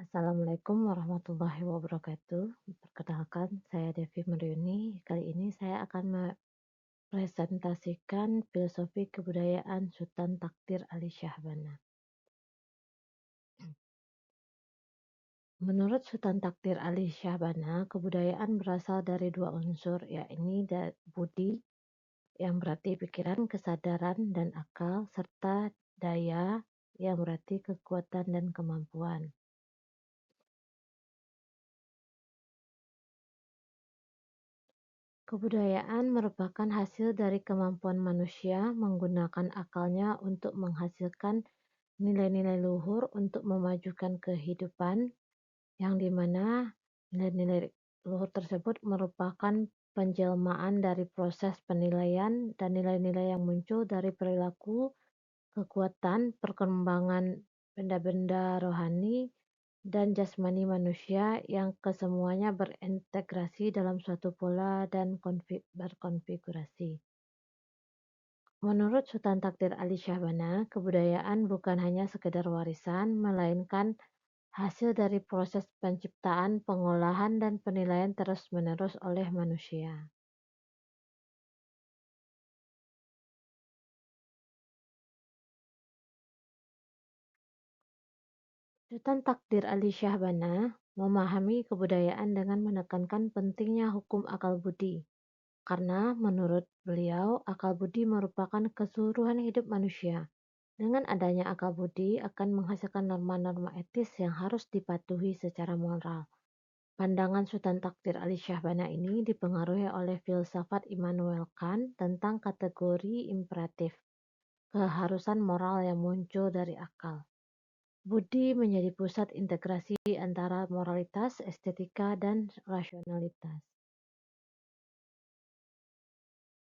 Assalamualaikum warahmatullahi wabarakatuh. Perkenalkan, saya Devi Meryuni. Kali ini saya akan mempresentasikan filosofi kebudayaan Sultan Takdir Ali Syahbana. Menurut Sultan Takdir Ali Syahbana, kebudayaan berasal dari dua unsur, yakni budi, yang berarti pikiran, kesadaran, dan akal, serta daya, yang berarti kekuatan dan kemampuan. Kebudayaan merupakan hasil dari kemampuan manusia menggunakan akalnya untuk menghasilkan nilai-nilai luhur untuk memajukan kehidupan, yang dimana nilai-nilai luhur tersebut merupakan penjelmaan dari proses penilaian dan nilai-nilai yang muncul dari perilaku, kekuatan, perkembangan benda-benda rohani, dan jasmani manusia yang kesemuanya berintegrasi dalam suatu pola dan berkonfigurasi. Menurut Sultan Takdir Ali Syahbana, kebudayaan bukan hanya sekedar warisan, melainkan hasil dari proses penciptaan, pengolahan, dan penilaian terus-menerus oleh manusia. Sultan Takdir Ali Syahbana memahami kebudayaan dengan menekankan pentingnya hukum akal budi. Karena menurut beliau, akal budi merupakan keseluruhan hidup manusia. Dengan adanya akal budi akan menghasilkan norma-norma etis yang harus dipatuhi secara moral. Pandangan Sultan Takdir Ali Syahbana ini dipengaruhi oleh filsafat Immanuel Kant tentang kategori imperatif, keharusan moral yang muncul dari akal. Budi menjadi pusat integrasi antara moralitas, estetika, dan rasionalitas.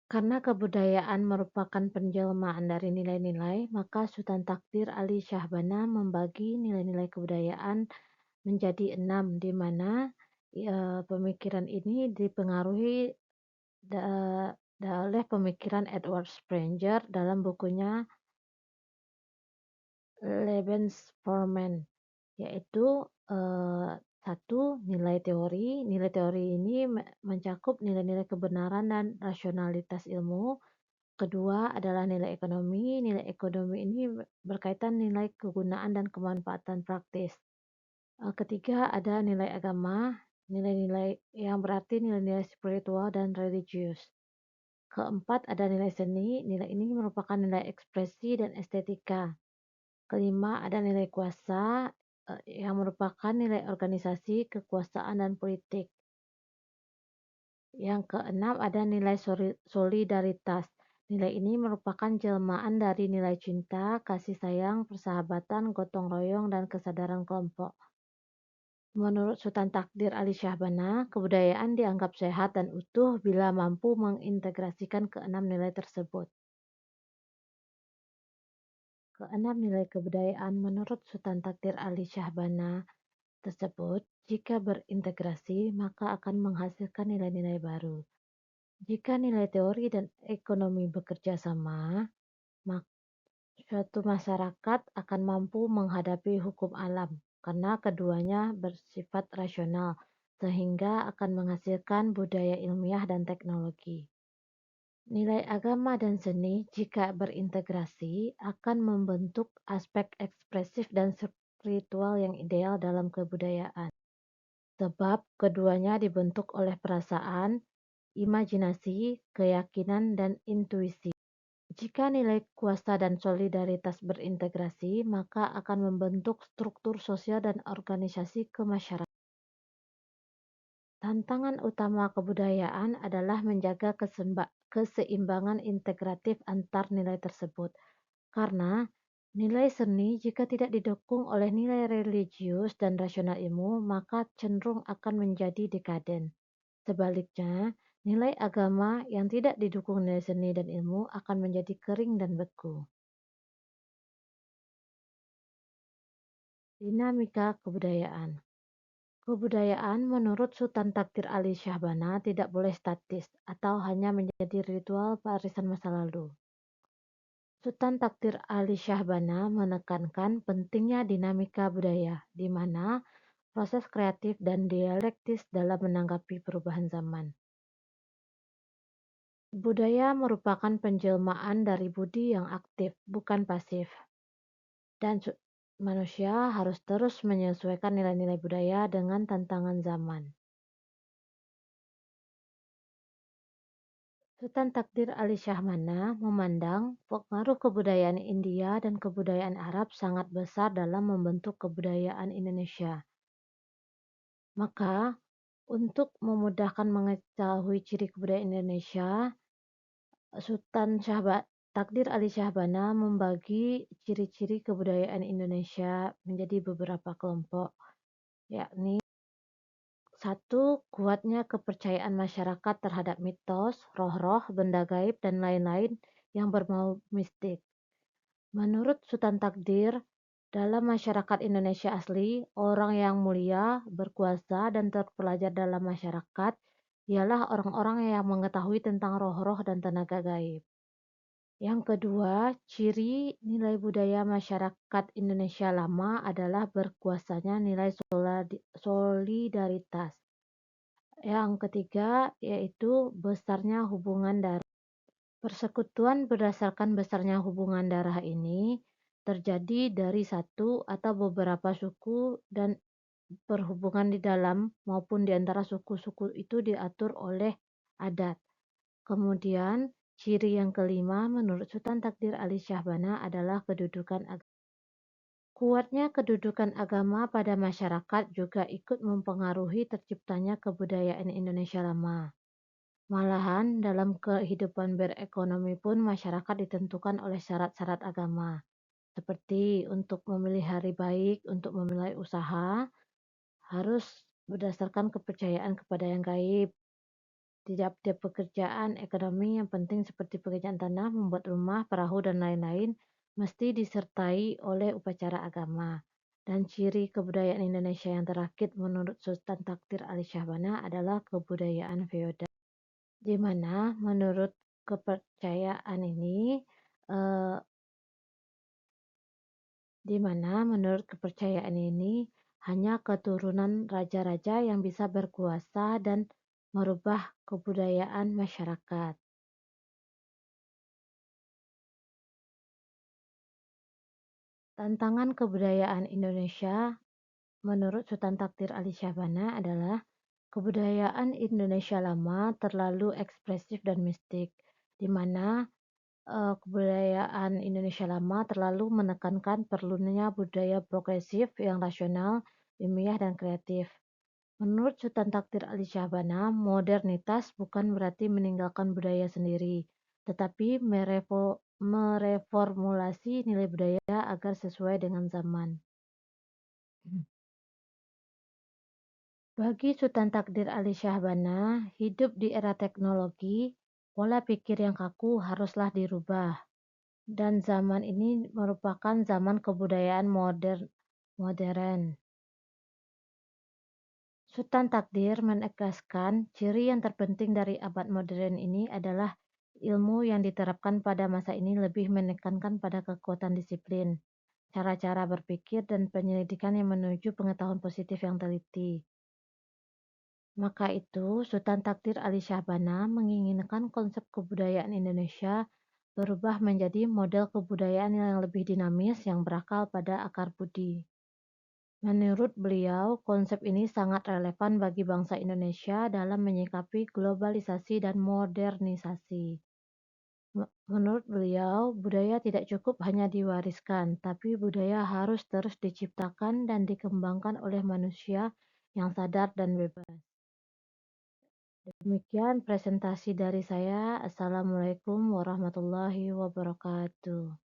Karena kebudayaan merupakan penjelmaan dari nilai-nilai, maka Sultan Takdir Ali Syahbana membagi nilai-nilai kebudayaan menjadi 6, di mana pemikiran ini dipengaruhi oleh pemikiran Edward Sprenger dalam bukunya Lebensformen, yaitu satu, nilai teori. Nilai teori ini mencakup nilai-nilai kebenaran dan rasionalitas ilmu. Kedua adalah nilai ekonomi. Nilai ekonomi ini berkaitan nilai kegunaan dan kemanfaatan praktis. Ketiga ada nilai agama, nilai-nilai yang berarti nilai-nilai spiritual dan religius. Keempat ada nilai seni. Nilai ini merupakan nilai ekspresi dan estetika. Kelima ada nilai kuasa, yang merupakan nilai organisasi, kekuasaan, dan politik. Yang keenam ada nilai solidaritas. Nilai ini merupakan jelmaan dari nilai cinta, kasih sayang, persahabatan, gotong royong, dan kesadaran kelompok. Menurut Sultan Takdir Ali Syahbana, kebudayaan dianggap sehat dan utuh bila mampu mengintegrasikan keenam nilai tersebut. Keenam nilai kebudayaan menurut Sultan Takdir Ali Syahbana tersebut, jika berintegrasi, maka akan menghasilkan nilai-nilai baru. Jika nilai teori dan ekonomi bekerja sama, maka suatu masyarakat akan mampu menghadapi hukum alam, karena keduanya bersifat rasional, sehingga akan menghasilkan budaya ilmiah dan teknologi. Nilai agama dan seni jika berintegrasi akan membentuk aspek ekspresif dan spiritual yang ideal dalam kebudayaan. Sebab keduanya dibentuk oleh perasaan, imajinasi, keyakinan, dan intuisi. Jika nilai kuasa dan solidaritas berintegrasi, maka akan membentuk struktur sosial dan organisasi kemasyarakatan. Tantangan utama kebudayaan adalah menjaga keseimbangan integratif antar nilai tersebut. Karena nilai seni jika tidak didukung oleh nilai religius dan rasional ilmu, maka cenderung akan menjadi dekaden. Sebaliknya, nilai agama yang tidak didukung nilai seni dan ilmu akan menjadi kering dan beku. Dinamika kebudayaan. Kebudayaan menurut Sultan Takdir Ali Syahbana tidak boleh statis atau hanya menjadi ritual warisan masa lalu. Sultan Takdir Ali Syahbana menekankan pentingnya dinamika budaya, di mana proses kreatif dan dialektis dalam menanggapi perubahan zaman. Budaya merupakan penjelmaan dari budi yang aktif, bukan pasif, dan manusia harus terus menyesuaikan nilai-nilai budaya dengan tantangan zaman. Sultan Takdir Ali Shah Mana memandang pengaruh kebudayaan India dan kebudayaan Arab sangat besar dalam membentuk kebudayaan Indonesia. Maka, untuk memudahkan mengetahui ciri kebudayaan Indonesia, Sultan Takdir Ali Syahbana membagi ciri-ciri kebudayaan Indonesia menjadi beberapa kelompok, yakni satu, kuatnya kepercayaan masyarakat terhadap mitos, roh-roh, benda gaib, dan lain-lain yang berbau mistik. Menurut Sultan Takdir, dalam masyarakat Indonesia asli, orang yang mulia, berkuasa, dan terpelajar dalam masyarakat ialah orang-orang yang mengetahui tentang roh-roh dan tenaga gaib. Yang kedua, ciri nilai budaya masyarakat Indonesia lama adalah berkuasanya nilai solidaritas. Yang ketiga, yaitu besarnya hubungan darah. Persekutuan berdasarkan besarnya hubungan darah ini terjadi dari satu atau beberapa suku dan perhubungan di dalam maupun di antara suku-suku itu diatur oleh adat. Kemudian, ciri yang kelima menurut Sultan Takdir Ali Syahbana adalah kedudukan agama. Kuatnya kedudukan agama pada masyarakat juga ikut mempengaruhi terciptanya kebudayaan Indonesia lama. Malahan, dalam kehidupan berekonomi pun masyarakat ditentukan oleh syarat-syarat agama, seperti untuk memilih hari baik untuk memulai usaha, harus berdasarkan kepercayaan kepada yang gaib. Tiap-tiap pekerjaan ekonomi yang penting seperti pekerjaan tanah, membuat rumah, perahu, dan lain-lain mesti disertai oleh upacara agama. Dan ciri kebudayaan Indonesia yang terakhir menurut Sultan Takdir Ali Syahbana adalah kebudayaan feodal. Di mana menurut kepercayaan ini, eh, hanya keturunan raja-raja yang bisa berkuasa dan merubah kebudayaan masyarakat. Tantangan kebudayaan Indonesia menurut Sultan Takdir Ali Syahbana adalah kebudayaan Indonesia lama terlalu ekspresif dan mistik, di mana kebudayaan Indonesia lama terlalu menekankan perlunya budaya progresif yang rasional, ilmiah, dan kreatif. Menurut Sultan Takdir Ali Syahbana, modernitas bukan berarti meninggalkan budaya sendiri, tetapi mereformulasi nilai budaya agar sesuai dengan zaman. Bagi Sultan Takdir Ali Syahbana, hidup di era teknologi, pola pikir yang kaku haruslah dirubah. Dan zaman ini merupakan zaman kebudayaan modern. Sultan Takdir menegaskan ciri yang terpenting dari abad modern ini adalah ilmu yang diterapkan pada masa ini lebih menekankan pada kekuatan disiplin, cara-cara berpikir, dan penyelidikan yang menuju pengetahuan positif yang teliti. Maka itu, Sultan Takdir Ali Syahbana menginginkan konsep kebudayaan Indonesia berubah menjadi model kebudayaan yang lebih dinamis yang berakal pada akar budi. Menurut beliau, konsep ini sangat relevan bagi bangsa Indonesia dalam menyikapi globalisasi dan modernisasi. Menurut beliau, budaya tidak cukup hanya diwariskan, tapi budaya harus terus diciptakan dan dikembangkan oleh manusia yang sadar dan bebas. Demikian presentasi dari saya. Assalamualaikum warahmatullahi wabarakatuh.